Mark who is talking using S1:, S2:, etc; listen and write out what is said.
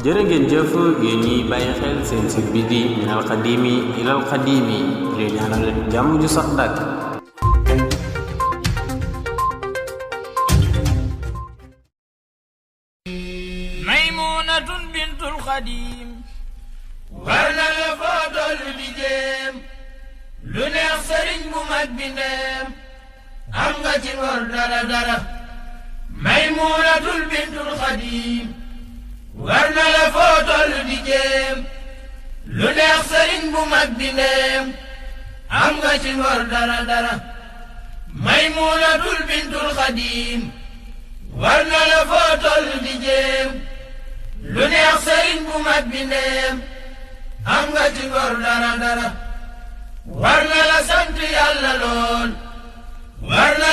S1: jërë ngeen jëf yéen ñiy bàyyi xel seen site bi di minal xadimi ilal xadimi leen ñaanal jàmm ju sax dàkk.
S2: Maymunatun bintul xadim war na la foo tollu di jéem lu neex sëriñ bu mag bi ndeem am nga ci ngor dara dara. Maymunatul bintul xadim war na la foo tollu di jéem lu neex sëriñ bu mag bi ndeem am nga ci ngor dara dara. Maymunatul bintul xadim war na la foo tollu di jéem lu neex sëriñ bu mag bi ndeem am nga ci ngor dara dara. war na la sant yàlla lool war na